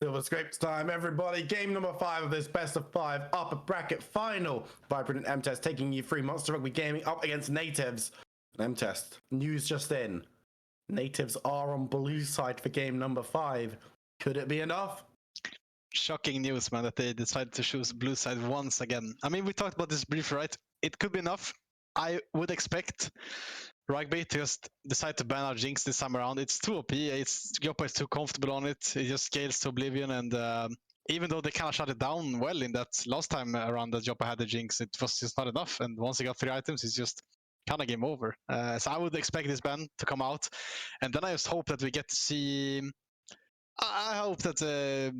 Silver Scrapes time, everybody. Game number 5 of this best of 5 upper bracket final. Vibrant and MTest taking you through Monster Rugby Gaming up against Nativz. MTest, news just in. Nativz are on blue side for game number 5. Could it be enough? Shocking news, man, that they decided to choose blue side once again. I mean, we talked about this briefly, right? It could be enough. I would expect Rugby to just decide to ban our Jinx this time around. It's too OP. Joppa is too comfortable on it. It just scales to oblivion. And even though they kind of shut it down well in that last time around that Joppa had the Jinx, it was just not enough. And once he got 3 items, it's just kind of game over. So I would expect this ban to come out. And then I just hope that we get to see... I hope that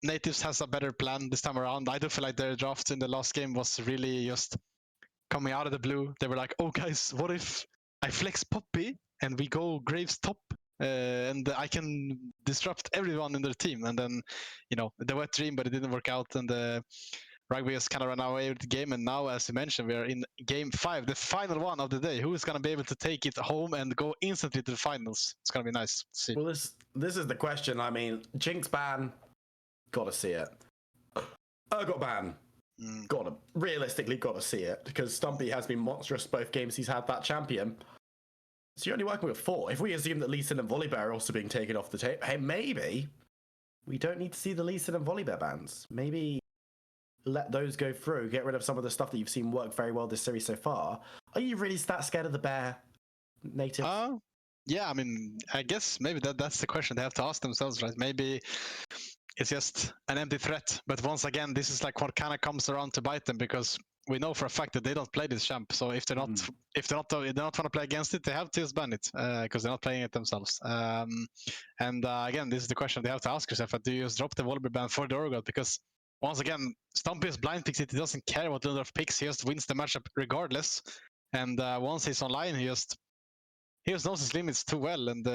Nativz has a better plan this time around. I do feel like their draft in the last game was really just coming out of the blue. They were like, oh guys, what if I flex Poppy and we go Graves top and I can disrupt everyone in their team? And then, you know, the wet dream, but it didn't work out. And Rugby has kind of run away with the game. And now, as you mentioned, we are in game 5, the final one of the day. Who is going to be able to take it home and go instantly to the finals? It's going to be nice to see. Well, this is the question. I mean, Jinx ban, gotta see it. Got ban. Realistically gotta see it, because Stumpy has been monstrous both games he's had that champion. So you're only working with 4. If we assume that Lee Sin and Volibear are also being taken off the tape, hey, maybe we don't need to see the Lee Sin and Volibear bans. Maybe let those go through, get rid of some of the stuff that you've seen work very well this series so far. Are you really that scared of the bear, Native? Yeah, I mean, I guess maybe that's the question they have to ask themselves, right? Maybe it's just an empty threat. But once again, this is like what kind of comes around to bite them, because we know for a fact that they don't play this champ. So if they're not want to play against it, they have to just ban it because they're not playing it themselves. Again, this is the question they have to ask yourself: do you just drop the Volibear ban for the Orgot? Because once again, Stumpy is blind picks it. He doesn't care what Lundorf picks. He just wins the matchup regardless. And once he's online, he just knows his limits too well. And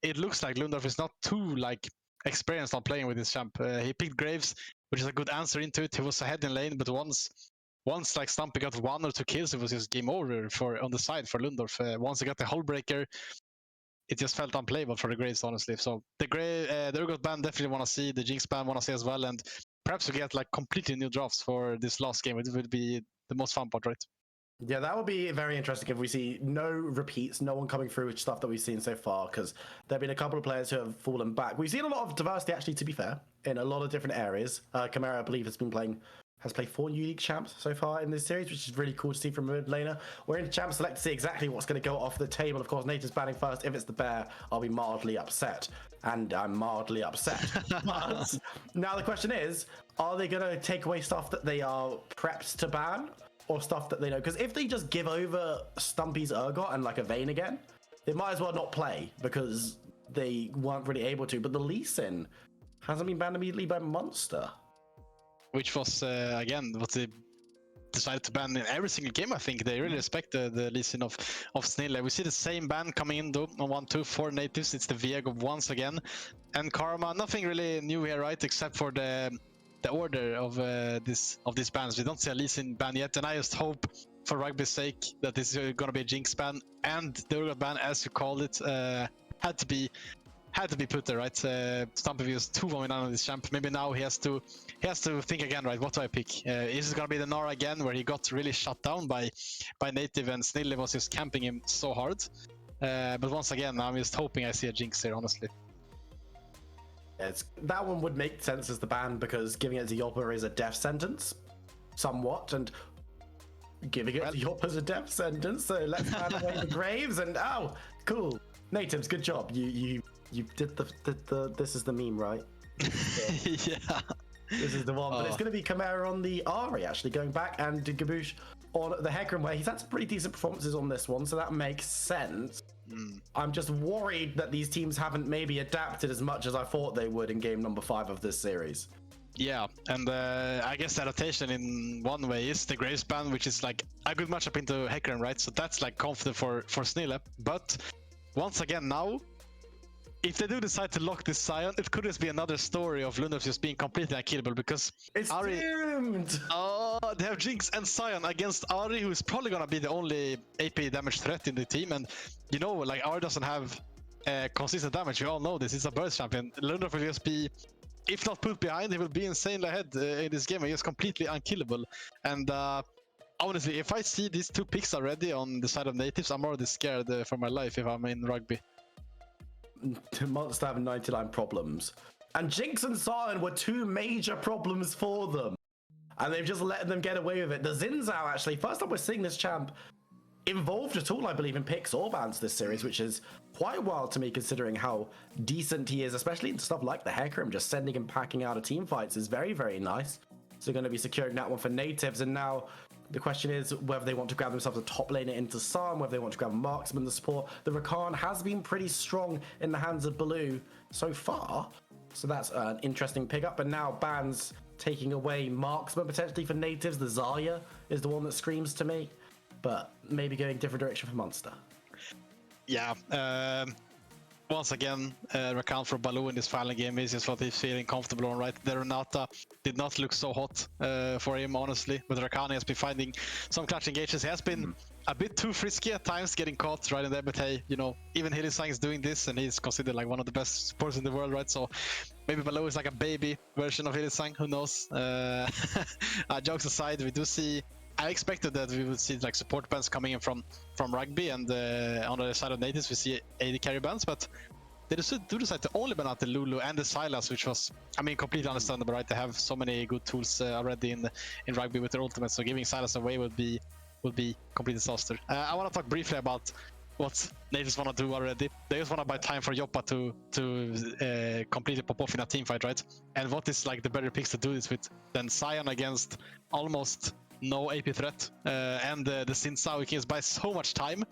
it looks like Lundorf is not too experienced on playing with this champ. He picked Graves, which is a good answer into it. He was ahead in lane, but once like Stumpy got 1 or 2 kills, it was just game over on the side for Lundorf. Once he got the hull breaker, it just felt unplayable for the Graves, honestly. So the Urgot ban definitely want to see, the Jinx ban want to see as well, and perhaps we get like completely new drafts for this last game. It would be the most fun part, right? Yeah, that would be very interesting if we see no repeats, no one coming through with stuff that we've seen so far, because there have been a couple of players who have fallen back. We've seen a lot of diversity, actually, to be fair, in a lot of different areas. Chimera, I believe, has played 4 unique champs so far in this series, which is really cool to see from a mid laner. We're in champ select to see exactly what's going to go off the table. Of course, Nativ's banning first. If it's the bear, I'll be mildly upset. And I'm mildly upset. But now the question is, are they going to take away stuff that they are prepped to ban? Or stuff that they know? Because if they just give over Stumpy's Urgot and like a Vayne again, they might as well not play, because they weren't really able to. But the Lee Sin hasn't been banned immediately by Munster. Which was, again, what they decided to ban in every single game, I think. They really respect the Lee Sin of Snille. We see the same ban coming in, though, on 1-2 for Nativz. It's the Viego once again. And Karma, nothing really new here, right? Except for the order of these bans. We don't see a Lee Sin ban yet, and I just hope, for Rugby's sake, that this is going to be a Jinx ban, and the Urgot ban, as you called it, had to be put there, right? Stumpy was 2-1 on this champ. Maybe now he has to think again, right? What do I pick? Is it going to be the Nara again, where he got really shut down by Native, and Snille was just camping him so hard? But once again, I'm just hoping I see a Jinx here, honestly. That one would make sense as the ban, because giving it to Joppa is a death sentence, somewhat, and giving it to Joppa is a death sentence. So let's ban away the Graves, and cool, Nativz, good job. You did the this is the meme, right? Yeah. This is the one, but it's going to be Chimera on the Ari, actually, going back, and Gabush on the Hecarim, where he's had some pretty decent performances on this one, so that makes sense. I'm just worried that these teams haven't maybe adapted as much as I thought they would in game number 5 of this series. Yeah, and I guess the adaptation in one way is the Graves ban, which is like a good matchup into Hecarim, right? So that's like confident for Snille. But once again now, if they do decide to lock this Sion, it could just be another story of Lundorf just being completely unkillable, because it's doomed! They have Jinx and Sion against Ari, who is probably gonna be the only AP damage threat in the team, and you know, like, Ari doesn't have consistent damage. We all know this. It's a burst champion. Lundorf will just be if not put behind, he will be insanely ahead in this game. He is completely unkillable. And honestly, if I see these two picks already on the side of Nativz, I'm already scared for my life if I'm in rugby. Munster have 99 problems. And Jinx and Sion were two major problems for them. And they've just let them get away with it. The Zinzao, actually, first time we're seeing this champ involved at all, I believe, in picks or bans this series, which is quite wild to me considering how decent he is, especially in stuff like the Hecarim. Just sending him packing out of team fights is very, very nice. So they're going to be securing that one for Nativz. And now the question is whether they want to grab themselves a top laner into Sam, whether they want to grab a marksman to support. The Rakan has been pretty strong in the hands of Baloo so far. So that's an interesting pickup. And now bans taking away marksman potentially for Nativz. The Zarya is the one that screams to me. But maybe going different direction for Munster. Yeah. Once again, Rakan for Baloo in this final game is just what he's feeling comfortable on, right? The Renata did not look so hot for him, honestly. But Rakan has been finding some clutch engages. He has been a bit too frisky at times, getting caught right in there. But hey, you know, even Hylissang is doing this, and he's considered like one of the best supporters in the world, right? So maybe Baloo is like a baby version of Hylissang, who knows? Jokes aside, we do see... I expected that we would see like support bans coming in from rugby, and on the side of Nativz we see AD carry bans, but they do decide to only ban out the Lulu and the Sylas, which was, I mean, completely understandable, right? They have so many good tools already in rugby with their ultimates, so giving Sylas away would be complete disaster. I want to talk briefly about what Nativz want to do already. They just want to buy time for Yoppa to completely pop off in a team fight, right? And what is like the better picks to do this with than Sion against almost no AP threat, and the Zinzao, we can just buy so much time.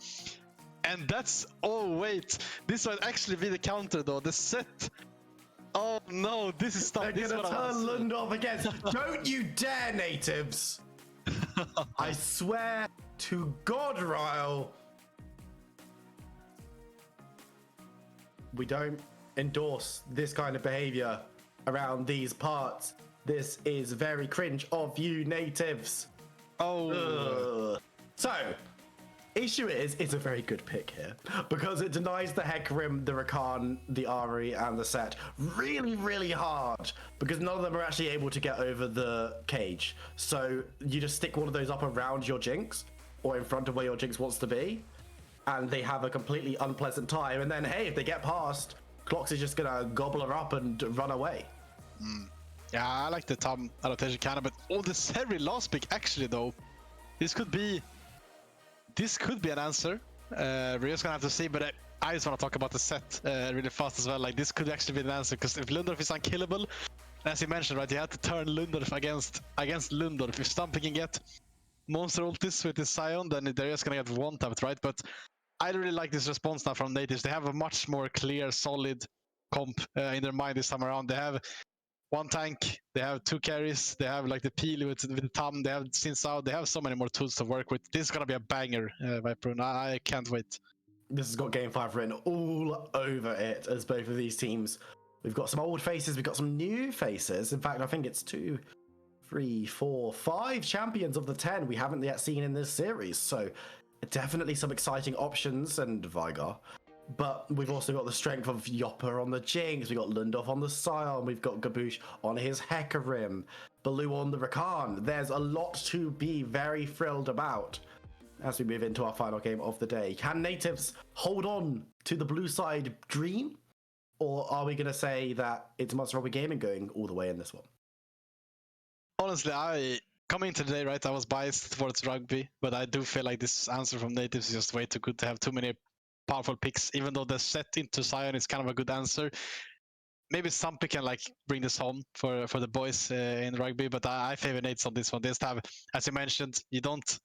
And that's... Oh, wait. This might actually be the counter, though. The set... Oh, no. This is stuff... They're going to turn Lund off again. Don't you dare, Nativz. I swear to God, Ryle. We don't endorse this kind of behavior around these parts. This is very cringe of you, Nativz. Oh. So, issue is, it's a very good pick here because it denies the Hecarim, the Rakan, the Ari, and the Set really, really hard because none of them are actually able to get over the cage. So you just stick one of those up around your Jinx or in front of where your Jinx wants to be, and they have a completely unpleasant time. And then, hey, if they get past, Clocks is just gonna gobble her up and run away. Yeah, I like the Tom adaptation kind of, but this heavy last pick actually though, this could be an answer. We're just gonna have to see, but I just want to talk about the set really fast as well. Like this could actually be an answer because if Lundorf is unkillable, as you mentioned, right, you have to turn Lundorf against Lundorf. If Stamp can get monster ultis with his Sion, then they're just gonna get one tapped, right? But I really like this response now from Nativz. They have a much more clear, solid comp in their mind this time around. They have one tank, they have two carries, they have like the Peel with the Tam, they have Zinzao, they have so many more tools to work with. This is gonna be a banger, Viper, and I can't wait. This has got Game 5 written all over it as both of these teams. We've got some old faces, we've got some new faces. In fact, I think it's 2, 3, 4, 5 champions of the 10 we haven't yet seen in this series. So definitely some exciting options, and Vigar. But we've also got the strength of Yoppa on the Jinx, we've got Lundorf on the Sion, we've got Gaboosh on his Hecarim, Baloo on the Rakan. There's a lot to be very thrilled about as we move into our final game of the day. Can Nativz hold on to the blue side dream? Or are we going to say that it's Munster Rugby Gaming going all the way in this one? Honestly, coming into the day, right, I was biased towards rugby, but I do feel like this answer from Nativz is just way too good to have too many powerful picks, even though the set into Sion is kind of a good answer. Maybe Stumpy can like bring this home for the boys in rugby, but I favor Nativz on this one. They just have, as you mentioned, you don't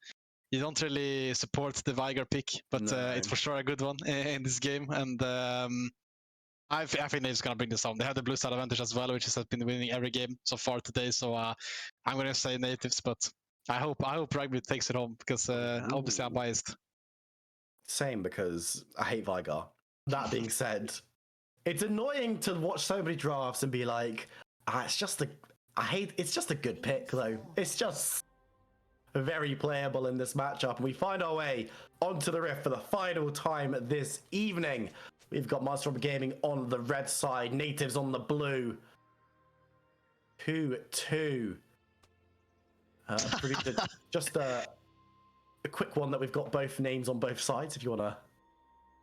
really support the Vigar pick, but No. it's for sure a good one in this game. And I think Nativz gonna bring this home. They have the blue side advantage as well, which has been winning every game so far today. So I'm gonna say Nativz, but I hope rugby takes it home because obviously I'm biased. Same, because I hate Vigar. That being said, it's annoying to watch so many drafts and be like, it's just a good pick though. It's just very playable in this matchup. And we find our way onto the Rift for the final time this evening. We've got Munster Rugby Gaming on the red side, Nativz on the blue. 2-2. Predicted just a quick one that we've got both names on both sides if you want to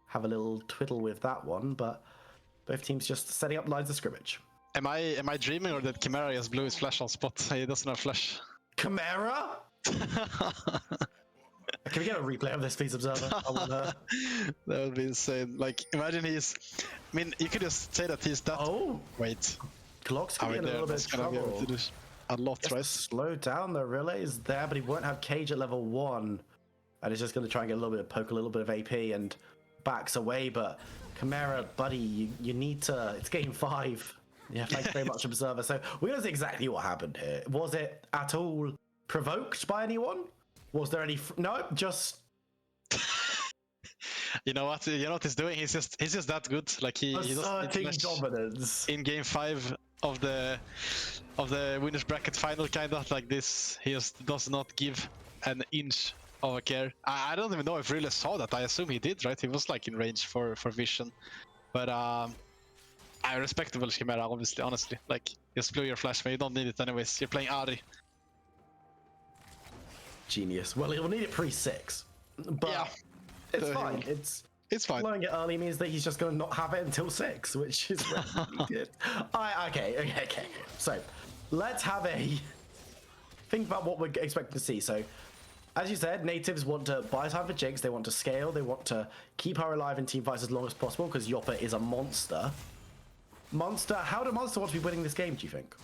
have a little twiddle with that one, but both teams just setting up lines of scrimmage. Am I dreaming, or did Chimera just blew his flash on spot? He doesn't have flash. Chimera? Can we get a replay of this, please, Observer? I wanna... That would be insane. Like, imagine he's... I mean, you could just say that he's that... Oh! Wait. Clock's gonna be in a little bit of trouble. A lot, right? Slow down, the relay is there, but he won't have cage at level 1. And he's just going to try and get a little bit of poke, a little bit of AP, and backs away. But Chimera, buddy, you need to... It's game 5. Yeah, thanks very much, Observer. So we're going to see exactly what happened here. Was it at all provoked by anyone? Was there any... No, just... You know what? You know what he's doing? He's just that good. Like he doesn't dominance in game 5 of the winners bracket final, kind of like this. He just does not give an inch of a care. I don't even know if Rile saw that. I assume he did, right? He was like in range for vision. But I respectable Chimera, obviously, honestly. Like, just blew your flash, but you don't need it anyways. You're playing Ari. Genius. Well, he'll need it pre-6. But yeah, it's fine. It's fine. Blowing it early means that he's just going to not have it until 6, which is really good. Okay. So, let's have a... Think about what we're expecting to see. So, as you said, Nativz want to buy time for Jinx, they want to scale, they want to keep her alive in team fights as long as possible, because Yoppa is a monster. How do Munster want to be winning this game, do you think?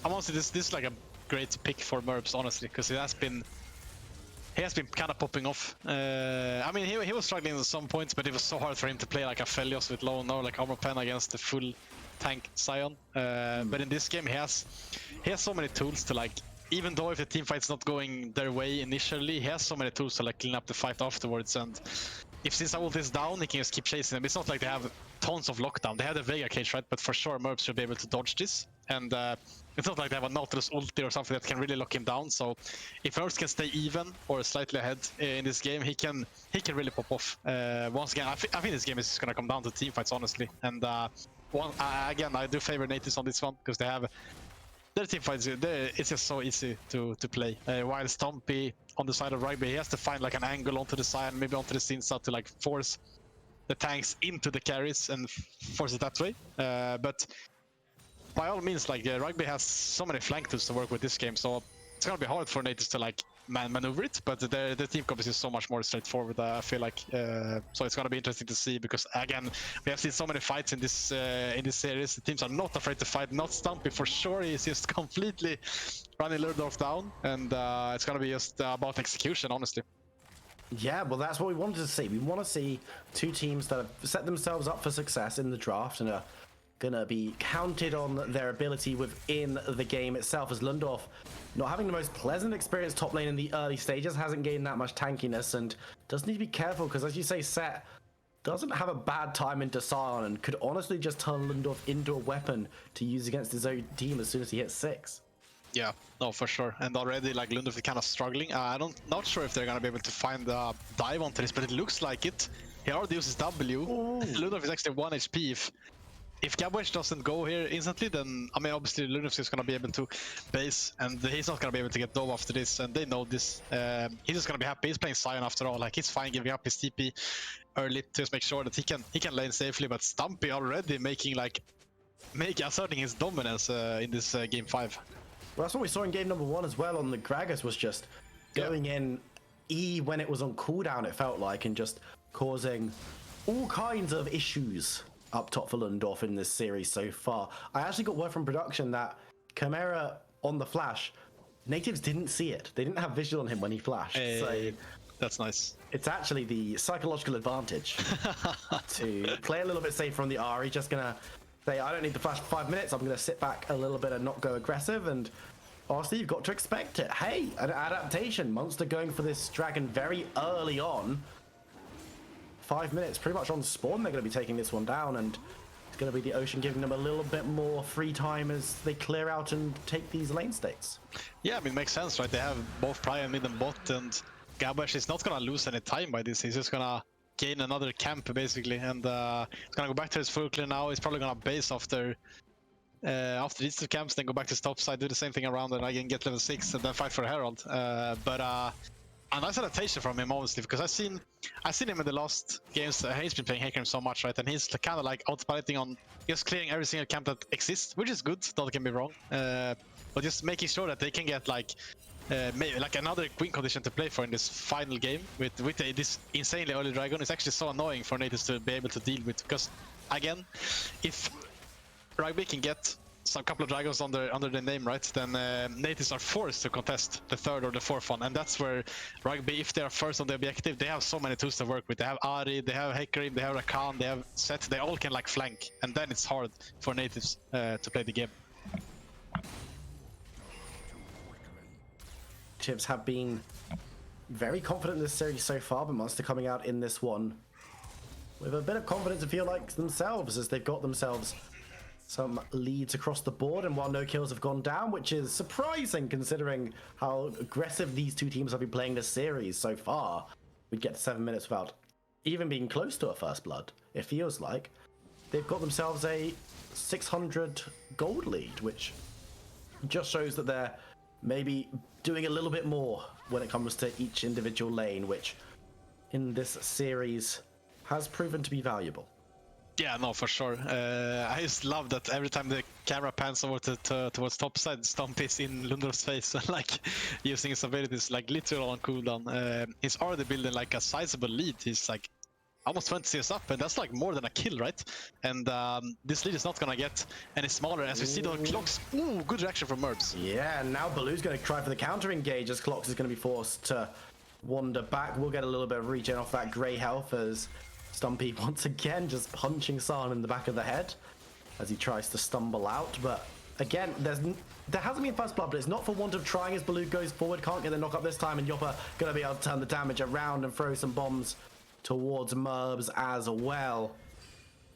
I'm honestly, this is like a great pick for Merps, honestly, because he has been kind of popping off. I mean, he was struggling at some points, but it was so hard for him to play like a Felios with low no, like armor pen against the full tank Sion. But in this game, he has so many tools to, like, even though if the team fight's not going their way initially, he has so many tools to, like, clean up the fight afterwards. And if since ult is down, he can just keep chasing them. It's not like they have tons of lockdown. They have the Vega cage, right? But for sure, Merps should be able to dodge this. And it's not like they have a Nautilus ulti or something that can really lock him down. So if Merps can stay even or slightly ahead in this game, he can really pop off. Once again, I think this game is just gonna come down to team fights, honestly. And again, I do favor Nativz on this one because they have their team fights. It's just so easy to play. While Stompy on the side of Rugby, he has to find like an angle onto the side, maybe onto the Sinsa to like force the tanks into the carries and force it that way. But by all means, like Rugby has so many flank tools to work with this game, so it's gonna be hard for Nativz to like maneuver it. But the team comp is so much more straightforward. I feel like so it's gonna be interesting to see because again we have seen so many fights in this series. The teams are not afraid to fight. Not Stumpy for sure. He's just completely running Lurdorf down, and it's gonna be just about execution, honestly. Yeah, well, that's what we wanted to see. We want to see two teams that have set themselves up for success in the draft and are gonna be counted on their ability within the game itself, as Lundorf, not having the most pleasant experience top lane in the early stages, hasn't gained that much tankiness and does need to be careful because, as you say, Set doesn't have a bad time into Sion and could honestly just turn Lundorf into a weapon to use against his own team as soon as he hits 6. Yeah, no, for sure. And already, like, Lundorf is kind of struggling. Not sure if they're gonna be able to find a dive onto this, but it looks like it. He already uses W. Lundorf is actually 1 HP. If Gabwesh doesn't go here instantly, then, I mean, obviously Lundorf is gonna be able to base, and he's not gonna be able to get Dove after this, and they know this. He's just gonna be happy. He's playing Sion after all. Like, he's fine giving up his TP early to just make sure that he can lane safely, but Stumpy already asserting his dominance in this game 5. Well, that's what we saw in game number 1 as well on the Gragas, was just going in E when it was on cooldown, it felt like, and just causing all kinds of issues up top for Lundorf in this series so far. I actually got word from production that Chimera on the flash, Nativz didn't see it. They didn't have visual on him when he flashed. So that's nice. It's actually the psychological advantage to play a little bit safer on the Ari. Just gonna say, I don't need the flash for 5 minutes. I'm gonna sit back a little bit and not go aggressive. And honestly, you've got to expect it. Hey, an adaptation. Munster going for this dragon very early on. 5 minutes, pretty much on spawn, they're going to be taking this one down, and it's going to be the Ocean giving them a little bit more free time as they clear out and take these lane states. Yeah, I mean, it makes sense, right? They have both Prime, mid, and bot, and Gabash is not going to lose any time by this. He's just going to gain another camp, basically, and he's going to go back to his full clear now. He's probably going to base after after these two camps, then go back to top side, do the same thing around, and again get level 6, and then fight for Herald. But a nice adaptation from him, honestly, because I've seen him in the last games. He's been playing Hecarim so much, right? And he's kind of like autopiloting on just clearing every single camp that exists, which is good. Don't get me wrong. But just making sure that they can get like maybe like another win condition to play for in this final game with this insanely early dragon. It's actually so annoying for Nativz to be able to deal with, because again, if Rugby can get some couple of dragons under their name, right, then Nativz are forced to contest the third or the fourth one, and that's where Rugby, if they are first on the objective, they have so many tools to work with. They have Ari, they have Hecarim, they have Rakan, they have Set, they all can like flank, and then it's hard for Nativz to play the game. Nativz have been very confident in this series so far, but Munster coming out in this one with a bit of confidence to feel like themselves, as they've got themselves some leads across the board, and while no kills have gone down, which is surprising considering how aggressive these two teams have been playing this series so far. We'd get to 7 minutes without even being close to a first blood, it feels like. They've got themselves a 600 gold lead, which just shows that they're maybe doing a little bit more when it comes to each individual lane, which in this series has proven to be valuable. Yeah, no, for sure. I just love that every time the camera pans over towards top side, Stomp is in Lundorf's face, like using his abilities like literally on cooldown. He's already building like a sizable lead. He's like almost 20 CS up, and that's like more than a kill, right? And this lead is not gonna get any smaller as we see the clocks. Ooh, good reaction from Merbs. Yeah, and now Baloo's gonna try for the counter engage as Clocks is gonna be forced to wander back. We'll get a little bit of regen off that grey health as Stumpy once again just punching San in the back of the head as he tries to stumble out. But again, there hasn't been first blood, but it's not for want of trying as Baloo goes forward. Can't get the knock up this time, and Yoppa gonna be able to turn the damage around and throw some bombs towards Merbs as well,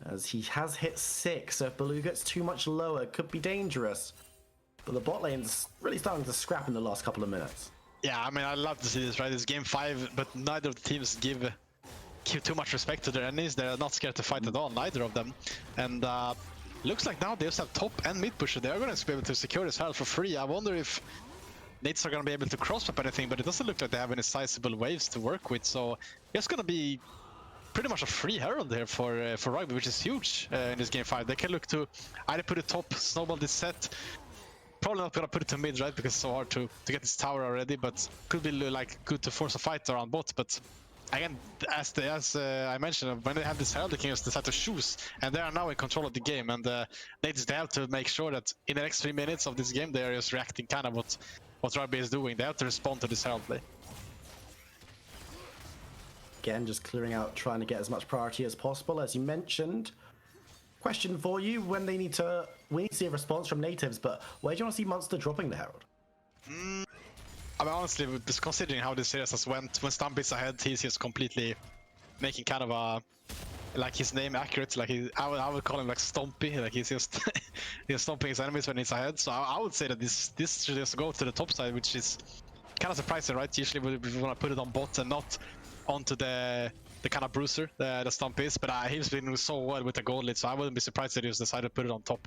as he has hit 6. So if Baloo gets too much lower, it could be dangerous. But the bot lane's really starting to scrap in the last couple of minutes. Yeah, I mean, I love to see this, right? It's game 5, but neither of the teams give too much respect to their enemies. They're not scared to fight at all, neither of them. And looks like now they just have top and mid pusher. They are going to be able to secure this herald for free. I wonder if Nates are going to be able to cross-map anything, but it doesn't look like they have any sizable waves to work with. So it's going to be pretty much a free herald here for Rugby, which is huge in this game 5. They can look to either put it top, snowball this set. Probably not going to put it to mid, right? Because it's so hard to get this tower already, but could be like good to force a fight around bot. But again, as I mentioned, when they have this herald, they can just decide to choose, and they are now in control of the game. And they have to make sure that in the next 3 minutes of this game, they are just reacting kind of what Rugby is doing. They have to respond to this herald play. Again, just clearing out, trying to get as much priority as possible, as you mentioned. Question for you: when we need to see a response from Nativz, but where do you want to see Munster dropping the herald? I mean, honestly, just considering how this series has went, when Stumpy's ahead, he's just completely making kind of a, like his name accurate. Like I would call him like Stompy. Like he's just he's stomping his enemies when he's ahead. So I would say that this should just go to the top side, which is kind of surprising, right? Usually we want to put it on bot and not onto the kind of bruiser the Stomp is. But he's been so well with the gold lead, so I wouldn't be surprised that he just decided to put it on top.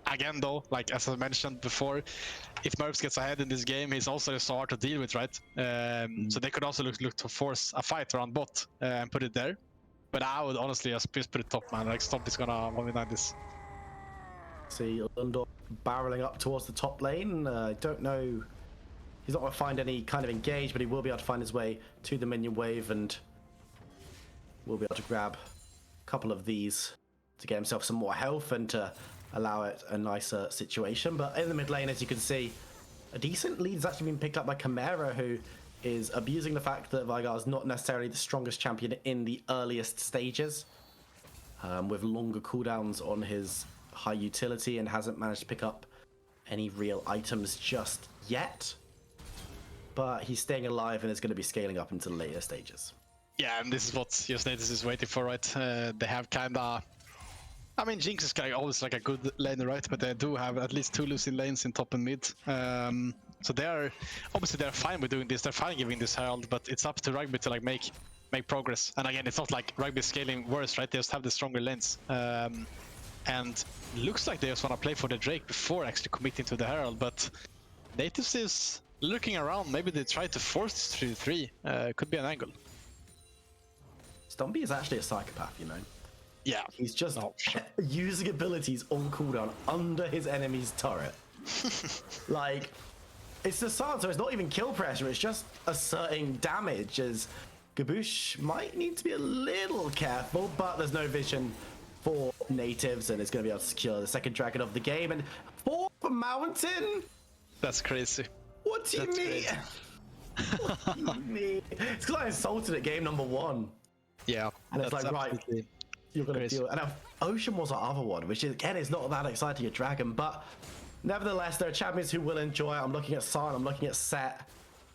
Again, though, like as I mentioned before, if Merbs gets ahead in this game, he's also so hard to deal with, right? So they could also look to force a fight around bot and put it there. But I would honestly just put it top, man. Like Stomp is gonna 1v9 this. See Lundorf barreling up towards the top lane. I don't know. He's not going to find any kind of engage, but he will be able to find his way to the minion wave, and will be able to grab a couple of these to get himself some more health and to allow it a nicer situation. But in the mid lane, as you can see, a decent lead has actually been picked up by Chimera, who is abusing the fact that Veigar is not necessarily the strongest champion in the earliest stages, with longer cooldowns on his high utility, and hasn't managed to pick up any real items just yet. But he's staying alive and is going to be scaling up into the later stages. Yeah, and this is what Nativz is waiting for, right? They have kind of... I mean, Jinx is kind of always like a good laner, right? But they do have at least 2 losing lanes in top and mid. So they're fine with doing this. They're fine giving this herald, but it's up to Rugby to like make make progress. And again, it's not like Rugby scaling worse, right? They just have the stronger lanes. and looks like they just want to play for the Drake before actually committing to the Herald, but Nativz is looking around. Maybe they try to force 3-3. Could be an angle. Stumpy is actually a psychopath, you know. Yeah. He's just using abilities on cooldown under his enemy's turret. Like, it's the silence, so it's not even kill pressure, it's just asserting damage, as Gaboosh might need to be a little careful, but there's no vision for Nativz, and it's going to be able to secure the second dragon of the game. And 4th mountain? That's crazy. What do you mean? What do you mean? It's because I insulted at game number 1. Yeah. And it's like, right, you're going to deal. And Ocean was our other one, which is, again, is not that exciting a dragon, but nevertheless, there are champions who will enjoy it. I'm looking at Silent, I'm looking at Set,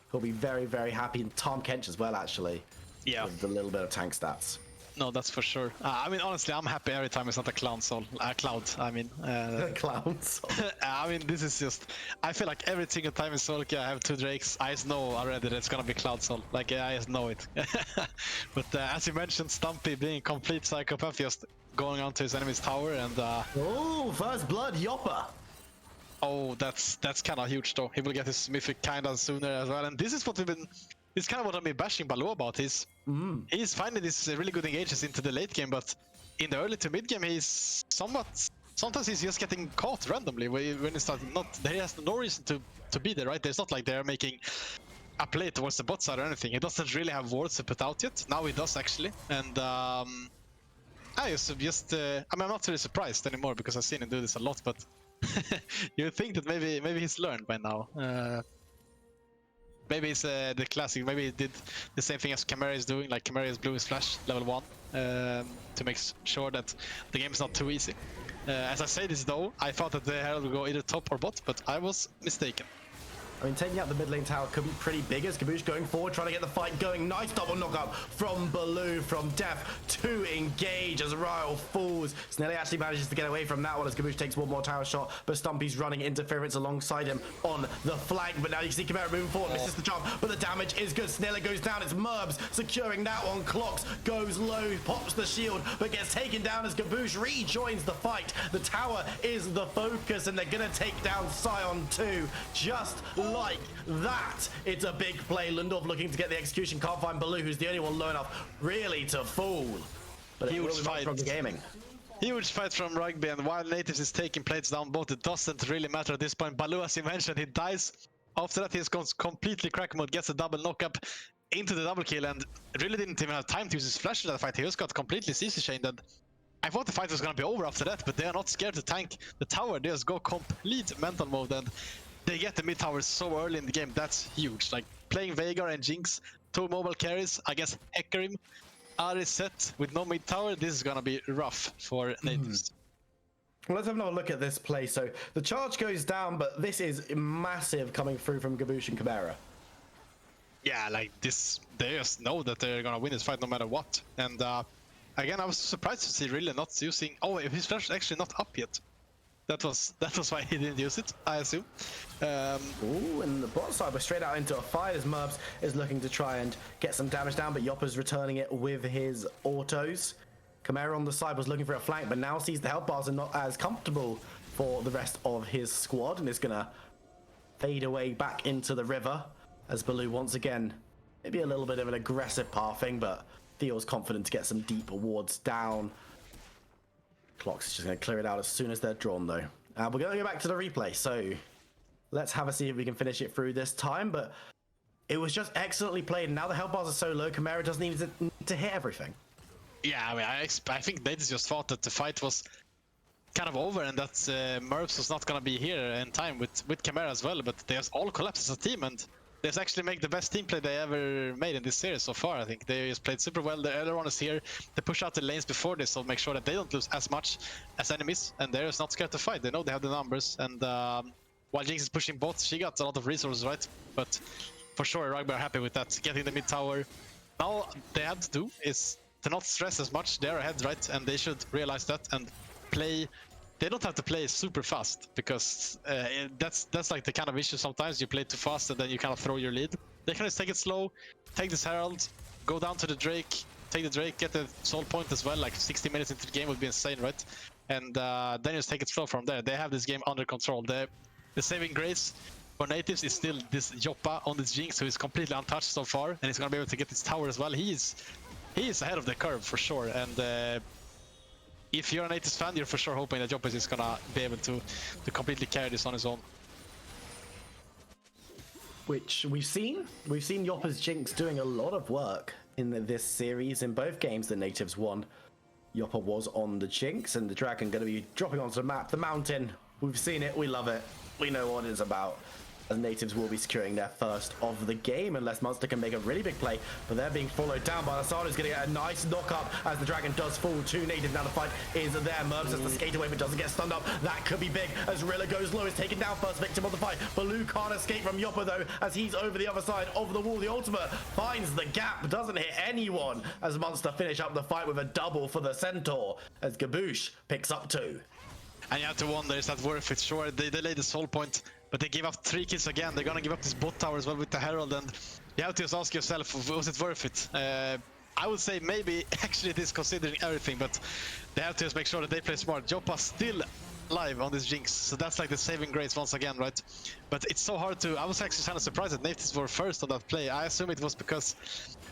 who'll be very, very happy, and Tom Kench as well, actually. Yeah. With a little bit of tank stats. No, that's for sure. I mean, honestly, I'm happy every time it's not a cloud soul. Cloud, I mean. Cloud soul. I mean, this is just... I feel like every single time in Solkia I have 2 Drakes, I just know already that it's gonna be cloud soul. Like, I just know it. But as you mentioned, Stumpy being a complete psychopath, just going onto his enemy's tower and... Oh, first blood, Yopper. Oh, that's kind of huge though. He will get his mythic kind of sooner as well. And this is what we've been... It's kind of what I've been bashing Baloo about. He's finding these really good engages into the late game, but in the early to mid game, he's somewhat... Sometimes he's just getting caught randomly when it's not... There has no reason to be there, right? There's not like they're making a play towards the bot side or anything. He doesn't really have wards to put out yet. Now he does actually. And I mean, I'm not really surprised anymore because I've seen him do this a lot, but you would think that maybe he's learned by now. Maybe it's the classic. Maybe he did the same thing as Chimera is doing. Like Chimera is blew his flash level 1 to make sure that the game is not too easy. As I say this though, I thought that the Herald would go either top or bot, but I was mistaken. I mean, taking out the mid lane tower could be pretty big as Gaboosh going forward, trying to get the fight going. Nice double knockup from Baloo, from Def to engage as Ryle falls. Snelly actually manages to get away from that one as Gaboosh takes one more tower shot, but Stumpy's running interference alongside him on the flank. But now you can see Chimera moving forward, misses the jump, but the damage is good. Snelly goes down, it's Merbs securing that one. Clocks goes low, pops the shield, but gets taken down as Gaboosh rejoins the fight. The tower is the focus, and they're gonna take down Scion 2 just like that. It's a big play. Lundorf looking to get the execution, can't find Baloo, who's the only one low enough really to fall. But huge fight from the gaming. Huge fight from Rugby, and while Nativz is taking plates down both, it doesn't really matter at this point. Baloo, as you mentioned, he dies. After that, he's gone completely crack mode, gets a double knockup into the double kill, and really didn't even have time to use his flash in that fight. He just got completely CC chained, and I thought the fight was gonna be over after that, but they are not scared to tank the tower. They just go complete mental mode, and they get the mid tower so early in the game. That's huge. Like playing Veigar and Jinx, 2 mobile carries against Hecarim, Ari set with no mid tower. This is gonna be rough for Nativz. Well, let's have another look at this play. So the charge goes down, but this is massive coming through from Gaboosh and Chimera. Yeah, like this, they just know that they're gonna win this fight no matter what. And again, I was surprised to see really not using... Oh, his flash is actually not up yet. That was why he didn't use it, I assume. Ooh, and the bot side, we're straight out into a fight as Merbs is looking to try and get some damage down, but Yopper's returning it with his autos. Chimera on the side was looking for a flank, but now sees the health bars are not as comfortable for the rest of his squad, and is gonna fade away back into the river as Baloo once again, maybe a little bit of an aggressive pathing, but feels confident to get some deep wards down. Clocks is just going to clear it out as soon as they're drawn, though. We're going to go back to the replay, so let's have a see if we can finish it through this time, but it was just excellently played, and now the health bars are so low, Chimera doesn't need to hit everything. Yeah, I mean, I think they just thought that the fight was kind of over and that Merbs was not going to be here in time with Chimera as well, but they just all collapsed as a team, and they just actually make the best team play they ever made in this series so far. I think they just played super well. Everyone is here. They push out the lanes before this, so make sure that they don't lose as much as enemies, and they're just not scared to fight. They know they have the numbers, and while Jinx is pushing both, she got a lot of resources, right? But for sure, Rugby are happy with that, getting the mid tower. Now, all they have to do is to not stress as much. They're ahead, right? And they should realize that and play. They don't have to play super fast, because that's like the kind of issue sometimes. You play too fast and then you kind of throw your lead. They can just take it slow, take this Herald, go down to the Drake, take the Drake, get the soul point as well, like 60 minutes into the game would be insane, right? And then just take it slow from there. They have this game under control. The saving grace for Nativz is still this Joppa on this Jinx, who is completely untouched so far, and he's gonna be able to get this tower as well. He is ahead of the curve for sure, and if you're a Nativz fan, you're for sure hoping that Joppa is just gonna be able to completely carry this on his own. Which we've seen Joppa's Jinx doing a lot of work in this series. In both games that Nativz won, Joppa was on the Jinx, and the Dragon going to be dropping onto the map. The mountain, we've seen it, we love it, we know what it's about. And Nativz will be securing their first of the game unless Munster can make a really big play, but they're being followed down by Asana, who's going to get a nice knock up as the Dragon does fall to Nativz. Now the fight is there. Murbs has to skate away but doesn't get stunned up. That could be big as Rilla goes low, is taken down, first victim of the fight. Baloo can't escape from Joppa though, as he's over the other side of the wall. The ultimate finds the gap, doesn't hit anyone as Munster finish up the fight with a double for the Centaur as Gaboosh picks up 2. And you have to wonder, is that worth it? Sure, they delayed the soul point, but they give up 3 kills again. They're gonna give up this bot tower as well with the Herald, and you have to just ask yourself, was it worth it? I would say maybe actually it is, considering everything, but they have to just make sure that they play smart. Joppa's still live on this Jinx, so that's like the saving grace once again, right? But it's so hard to... I was actually kind of surprised that Nativz were first on that play. I assume it was because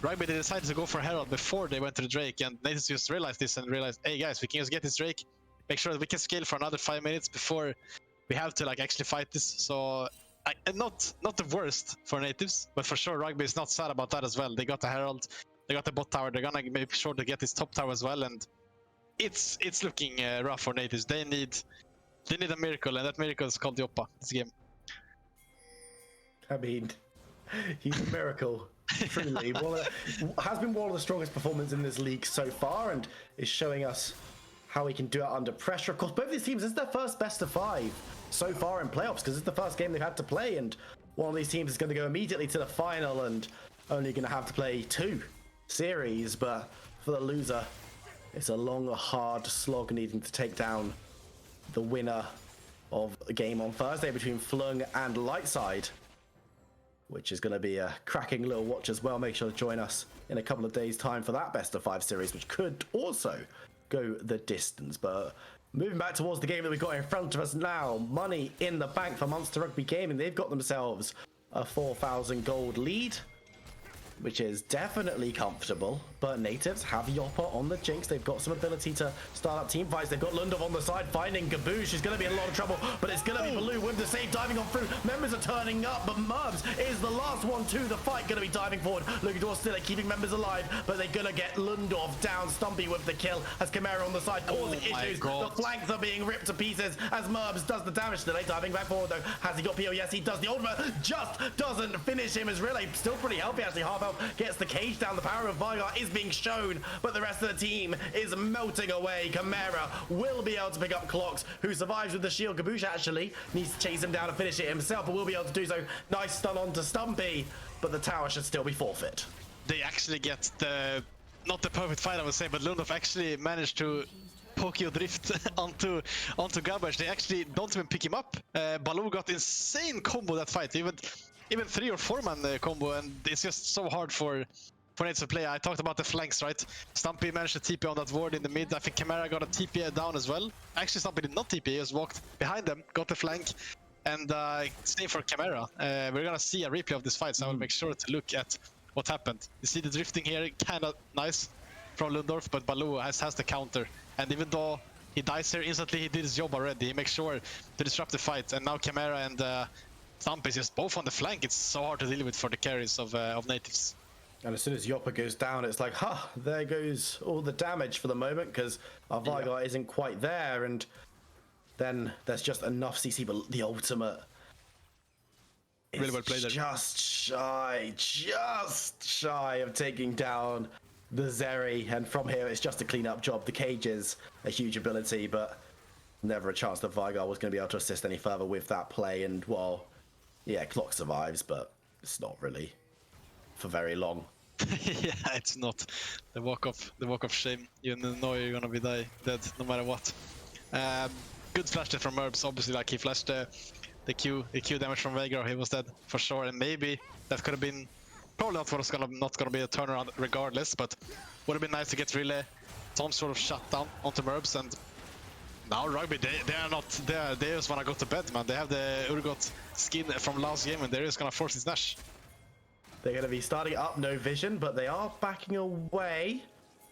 Rugby, they decided to go for Herald before they went to the Drake, and Nativz just realized this and realized, hey guys, we can just get this Drake, make sure that we can scale for another 5 minutes before we have to like actually fight this. So not the worst for Nativz, but for sure Rugby is not sad about that as well. They got the Herald, they got the bot tower, they're gonna make sure to get this top tower as well, and it's looking rough for Nativz. They need a miracle, and that miracle is called Joppa this game. I mean, he's a miracle, truly. Has been one of the strongest performances in this league so far, and is showing us how he can do it under pressure. Of course, both these teams, this is their first best of 5 so far in playoffs, because it's the first game they've had to play, and one of these teams is going to go immediately to the final and only going to have to play 2 series. But for the loser, it's a long, hard slog needing to take down the winner of a game on Thursday between Flung and Lightside, which is going to be a cracking little watch as well. Make sure to join us in a couple of days' time for that best of 5 series, which could also go the distance. But moving back towards the game that we've got in front of us now, money in the bank for Munster Rugby Gaming. They've got themselves a 4,000 gold lead, which is definitely comfortable. But Nativz have Joppa on the Jinx. They've got some ability to start up team fights. They've got Lundov on the side finding Gaboosh, who's going to be in a lot of trouble, but it's going to be Baloo with the save, diving on through. Members are turning up, but Murbs is the last one to the fight, going to be diving forward, looking towards Stiller, keeping members alive, but they're going to get Lundov down. Stumpy with the kill as Chimera on the side causing issues. The flanks are being ripped to pieces as Murbs does the damage. Stiller diving back forward though. Has he got PO? Yes, he does. The ultimate just doesn't finish him as Relay, still pretty healthy actually, half health, gets the cage down. The power of Vigar is being shown, but the rest of the team is melting away. Chimera will be able to pick up Clocks, who survives with the shield. Gaboosh actually needs to chase him down and finish it himself, but will be able to do so. Nice stun onto Stumpy, but the tower should still be forfeit. They actually get the, not the perfect fight I would say, but Lundov actually managed to Pokio drift onto Gabash. They actually don't even pick him up. Baloo got insane combo that fight, even 3 or 4 man combo, and it's just so hard for Nativz to play. I talked about the flanks, right? Stumpy managed to TP on that ward in the mid. I think Chimera got a TP down as well. Actually, Stumpy did not TP, he just walked behind them, got the flank, and same for Chimera. We're gonna see a replay of this fight, so I will make sure to look at what happened. You see the drifting here, kinda nice from Lundorf, but Baloo has the counter. And even though he dies here instantly, he did his job already. He makes sure to disrupt the fight, and now Chimera and Stumpy is just both on the flank. It's so hard to deal with for the carries of Nativz. And as soon as Joppa goes down, it's like, there goes all the damage for the moment, because our Vigar isn't quite there, and then there's just enough CC, but the ultimate is really well played there. just shy of taking down the Zeri, and from here it's just a clean-up job. The cage is a huge ability, but never a chance that Vigar was going to be able to assist any further with that play, and well, yeah, Clock survives, but it's not really for very long. Yeah, it's not. The walk of shame. You know you're gonna be dead no matter what. Good flash there from Murbs. Obviously, like he flashed the Q damage from Veigar. He was dead for sure, and maybe that could have been probably not gonna be a turnaround regardless, but would have been nice to get really some sort of shutdown onto Merbs. And now Rugby, they are not there. They just wanna go to bed, man. They have the Urgot skin from last game, and they're just gonna force his Nash. They're going to be starting up, no vision, but they are backing away.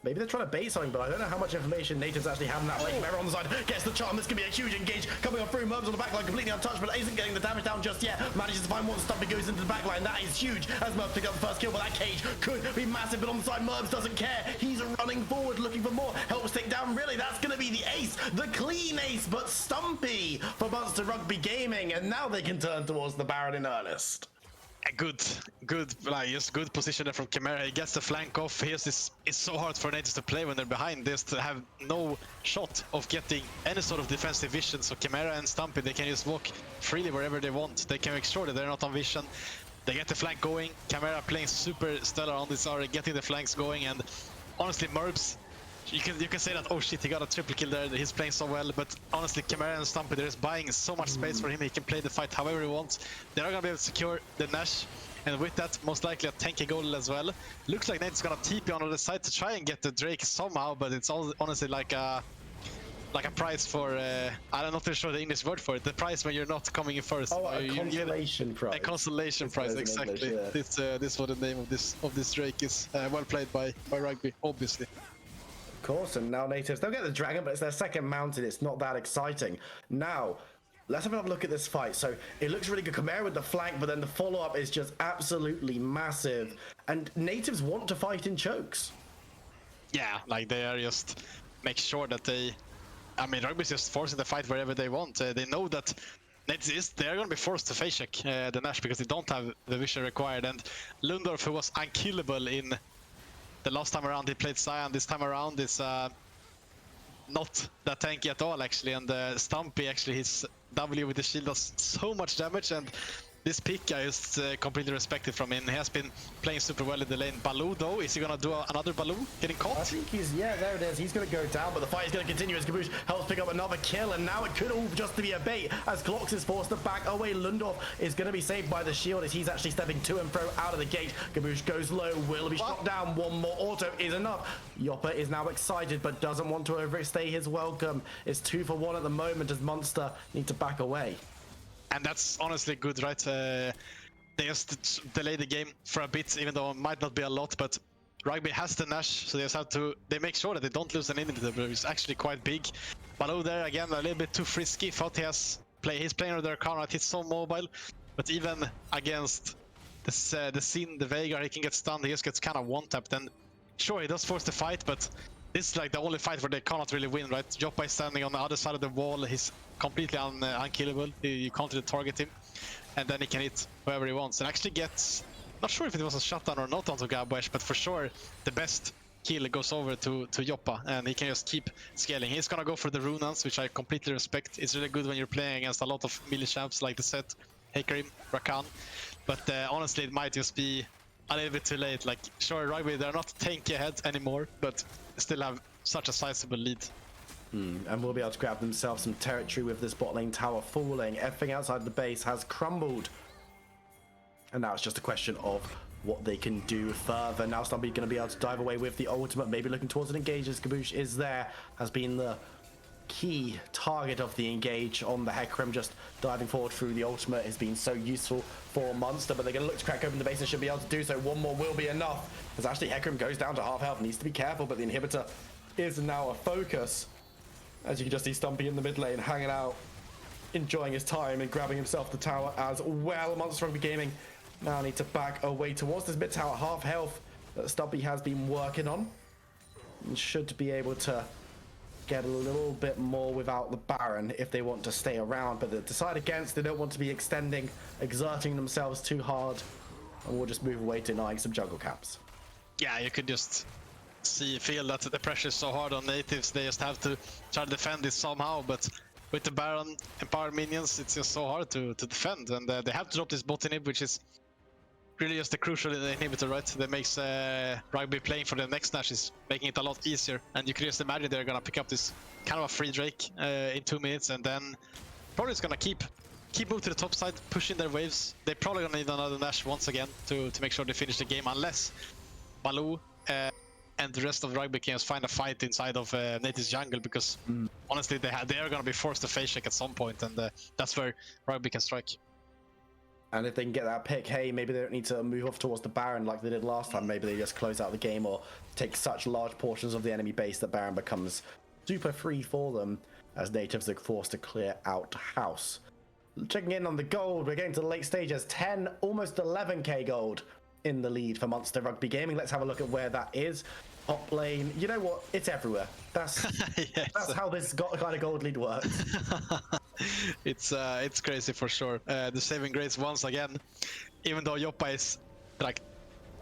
Maybe they're trying to bait something, but I don't know how much information Nativz actually have in that. Like, Chimera on the side gets the charm. This could be a huge engage coming on through. Merbs on the backline, completely untouched, but isn't getting the damage down just yet. Manages to find one Stumpy, goes into the backline. That is huge as Merbs picks up the first kill, but that cage could be massive. But on the side, Merbs doesn't care. He's running forward, looking for more. Helps take down. Really, that's going to be the ace, the clean ace, but Stumpy for Munster Rugby Gaming, and now they can turn towards the Baron in earnest. Just good position there from Chimera. He gets the flank off. It's so hard for Nativz to play when they're behind. They just have no shot of getting any sort of defensive vision. So Chimera and Stumpy, they can just walk freely wherever they want. They can make sure that they're not on vision. They get the flank going. Chimera playing super stellar on this area, getting the flanks going. And honestly, Merbs, you can say that, oh shit, he got a triple kill there, he's playing so well, but honestly, Chimera and Stumpy, they're just buying so much space for him. He can play the fight however he wants. They're not gonna be able to secure the Nash, and with that, most likely a 10k goal as well. Looks like Nate's gonna TP on the other side to try and get the Drake somehow, but it's all honestly like a prize for, I'm not really sure the English word for it, the prize when you're not coming in first. Oh, a consolation prize. A consolation prize, exactly. English, yeah. This is what the name of this Drake is. Well played by Rugby, obviously. Course, and now Nativz, they'll get the dragon, but it's their second mountain. It's not that exciting. Now, let's have another look at this fight. So it looks really good. Chimera with the flank, but then the follow-up is just absolutely massive. And Nativz want to fight in chokes. Yeah, like they are just make sure that Rugby's just forcing the fight wherever they want. They know that they're going to be forced to face check the Nash because they don't have the vision required. And Lundorf, who was unkillable in the last time around, he played Sion. This time around is not that tanky at all, actually. And Stumpy, actually, his W with the shield does so much damage. And this pick I just completely respected from him. He has been playing super well in the lane. Baloo, though, is he gonna do another Baloo getting caught? I think yeah, there it is. He's gonna go down, but the fight is gonna continue as Gabush helps pick up another kill, and now it could all just be a bait as Clocks is forced to back away. Lundorf is gonna be saved by the shield as he's actually stepping to and fro out of the gate. Gabush goes low, will be shot down. One more auto is enough. Yopper is now excited, but doesn't want to overstay his welcome. It's 2 for 1 at the moment as Munster need to back away. And that's honestly good, right? They just delay the game for a bit, even though it might not be a lot, but Rugby has the Nash, so they just have to, they make sure that they don't lose an inhibitor, but it's actually quite big. Baloo there, again, a little bit too frisky. Thought he's playing with their car, right? He's so mobile, but even against the Sin, the Veigar, he can get stunned, he just gets kind of one-tapped, and sure, he does force the fight, but this is like the only fight where they cannot really win, right? Joppa is standing on the other side of the wall, he's completely unkillable, you can't really target him, and then he can hit whoever he wants, and actually gets, not sure if it was a shutdown or not onto Gaboesh, but for sure the best kill goes over to Joppa, and he can just keep scaling. He's gonna go for the Runans, which I completely respect. It's really good when you're playing against a lot of melee champs like the set, Hecarim, Rakan, but honestly it might just be a little bit too late. Like, sure, Rugby, they're not tanky ahead anymore, but still have such a sizable lead. And will be able to grab themselves some territory with this bot lane tower falling. Everything outside the base has crumbled. And now it's just a question of what they can do further. Now Stumpy going to be able to dive away with the ultimate, maybe looking towards an engage as Gabush is there, has been the key target of the engage on the Hecarim. Just diving forward through the ultimate has been so useful for Munster, but they're going to look to crack open the base and should be able to do so. One more will be enough, as actually Hecarim goes down to half health, needs to be careful, but the inhibitor is now a focus. As you can just see Stumpy in the mid lane hanging out, enjoying his time and grabbing himself the tower as well. Munster Rugby Gaming now need to back away towards this mid tower, half health that Stumpy has been working on, and should be able to get a little bit more without the Baron if they want to stay around, but they decide against. They don't want to be exerting themselves too hard, and we'll just move away to denying some jungle caps. Yeah, you could just feel that the pressure is so hard on Nativz. They just have to try to defend this somehow, but with the Baron and power minions, it's just so hard to defend, and they have to drop this bot inhib, which is really just the crucial inhibitor, right? That makes Rugby playing for the next Nash is making it a lot easier, and you can just imagine they're gonna pick up this kind of a free Drake in 2 minutes, and then probably it's gonna keep keep moving to the top side, pushing their waves. They're probably gonna need another Nash once again to make sure they finish the game, unless Baloo and the rest of the rugby can find a fight inside of Nativz jungle, because honestly they are gonna be forced to face check at some point, and that's where rugby can strike. And if they can get that pick, hey, maybe they don't need to move off towards the Baron like they did last time. Maybe they just close out the game or take such large portions of the enemy base that Baron becomes super free for them, as Nativz are forced to clear out house. Checking in on the gold, we're getting to the late stages. 10, almost 11k gold in the lead for Munster Rugby Gaming. Let's have a look at where that is. Top lane, you know what? It's everywhere. That's yes. That's how this kind of gold lead works. It's crazy for sure. The saving grace once again, even though Joppa is like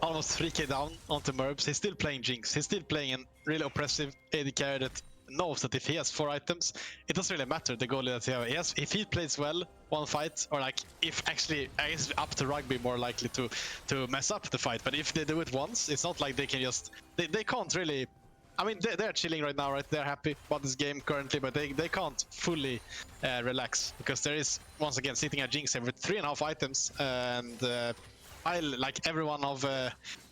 almost 3k down onto Merbs, he's still playing Jinx. He's still playing a really oppressive AD carry that knows that if he has 4 items, it doesn't really matter the goalie that he has. If he plays well one fight, or like if actually it's up to rugby more likely to mess up the fight. But if they do it once, it's not like they can just they can't really. I mean, they're chilling right now, right? They're happy about this game currently, but they can't fully relax, because there is once again sitting at Jinx here with 3.5 items, and like every one of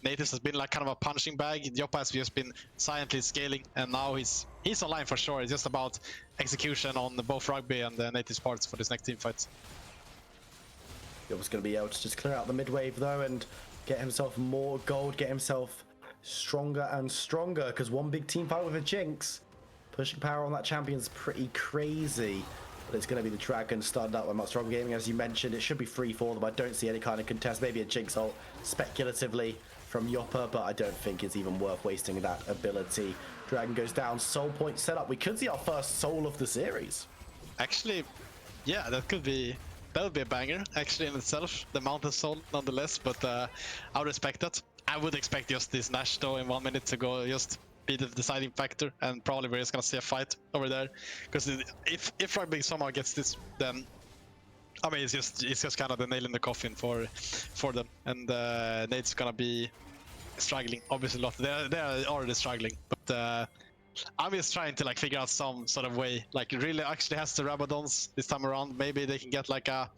Nativz has been like kind of a punching bag. Joppa has just been silently scaling, and now he's online for sure. It's just about execution on both rugby and the Nativz parts for this next team fight. Joppa's going to be able to just clear out the mid wave though and get himself more gold, get himself stronger and stronger, because one big team fight with a Jinx. Pushing power on that champion's pretty crazy. But it's going to be the Dragon started out by Munster Rugby Gaming, as you mentioned. It should be free for them. I don't see any kind of contest. Maybe a Jinx ult speculatively from Joppa, but I don't think it's even worth wasting that ability. Dragon goes down. Soul point set up. We could see our first soul of the series. Actually, yeah, that would be a banger actually in itself. The Mountain Soul nonetheless, but I would respect that. I would expect just this Nash though in 1 minute to go just be the deciding factor, and probably we're just gonna see a fight over there, because if rugby somehow gets this, then I mean it's just kind of the nail in the coffin for them, and Nate's gonna be struggling obviously a lot. They're already struggling, but I'm just trying to like figure out some sort of way, like really actually has the Rabadons this time around. Maybe they can get like a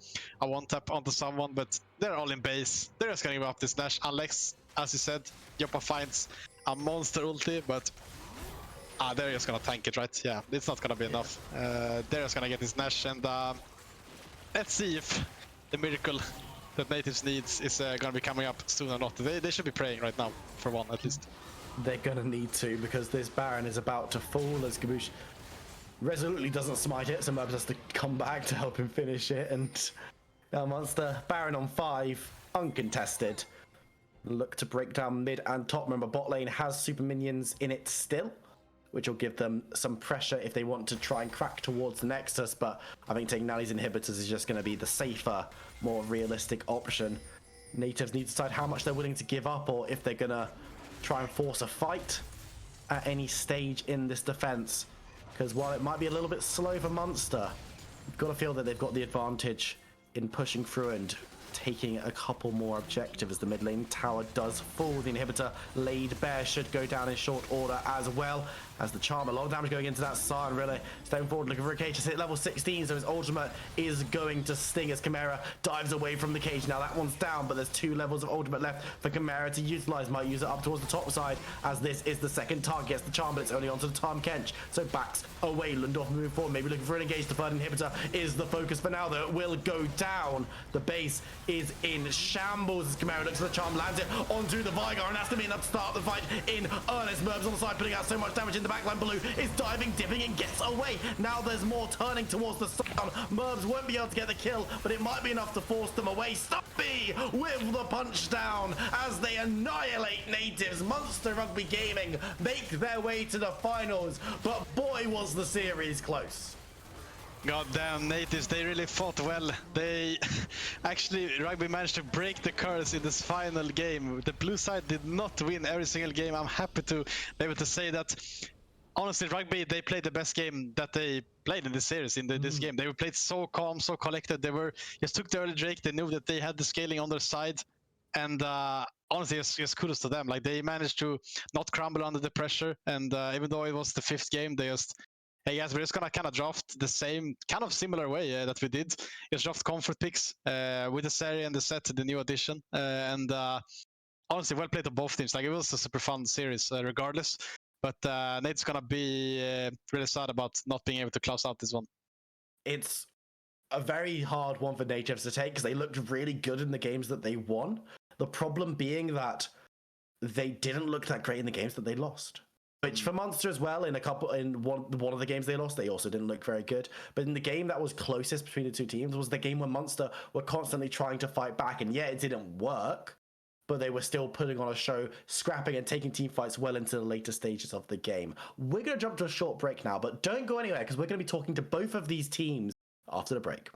one tap onto someone, but they're all in base. They're just gonna give up this Nash unless, as you said, Joppa finds a monster ulti, but they're just gonna tank it, right? Yeah, it's not gonna be enough. They're just gonna get this Nash, and let's see if the miracle that Nativz needs is gonna be coming up soon or not. They should be praying right now, for one at least. They're gonna need to, because this Baron is about to fall as Gabush resolutely doesn't smite it, so Merbs has to come back to help him finish it, and now Munster, Baron on 5, uncontested. Look to break down mid and top. Remember, bot lane has super minions in it still, which will give them some pressure if they want to try and crack towards the Nexus, but I think taking Nani's inhibitors is just going to be the safer, more realistic option. Nativz need to decide how much they're willing to give up, or if they're going to try and force a fight at any stage in this defense, because while it might be a little bit slow for Munster, you've got to feel that they've got the advantage in pushing through and taking a couple more objectives as the mid lane tower does fall. The inhibitor laid bare should go down in short order as well, as the charm, a lot of damage going into that Siren. Really staying forward, looking for a cage to hit level 16, so his ultimate is going to sting as Chimera dives away from the cage. Now that one's down, but there's 2 levels of ultimate left for Chimera to utilize. Might use it up towards the top side, as this is the second target. Gets the charm, but it's only onto the Tom Kench, so backs away. Lundorf moving forward, maybe looking for an engage. The third inhibitor is the focus for now, though. It will go down. The base is in shambles as Chimera looks for the charm, lands it onto the Vigar, and that's to be enough to start the fight in earnest. Merbs on the side, putting out so much damage in the backline. Blue is diving, dipping, and gets away. Now there's more turning towards the sun. Merbs won't be able to get the kill, but it might be enough to force them away. Stumpy with the punch down as they annihilate Nativz. Munster Rugby Gaming make their way to the finals, but boy was the series close. God damn, Nativz, they really fought well. They actually, rugby managed to break the curse in this final game. The blue side did not win every single game. I'm happy to be able to say that. Honestly, rugby, they played the best game that they played in this series, in this game. They were played so calm, so collected. They were just took the early Drake. They knew that they had the scaling on their side. And honestly, it's kudos to them. Like, they managed to not crumble under the pressure. And even though it was the 5th game, they just hey guys, we're just gonna kind of draft the same, kind of similar way that we did. Just draft comfort picks with the series and the set, the new edition, and honestly, well played to both teams. Like, it was a super fun series, regardless. But Nate's gonna be really sad about not being able to close out this one. It's a very hard one for Nativz to take because they looked really good in the games that they won. The problem being that they didn't look that great in the games that they lost. Which for Munster as well, in one of the games they lost, they also didn't look very good. But in the game that was closest between the two teams was the game where Munster were constantly trying to fight back, and yeah, it didn't work, but they were still putting on a show, scrapping and taking team fights well into the later stages of the game. We're going to jump to a short break now, but don't go anywhere because we're going to be talking to both of these teams after the break.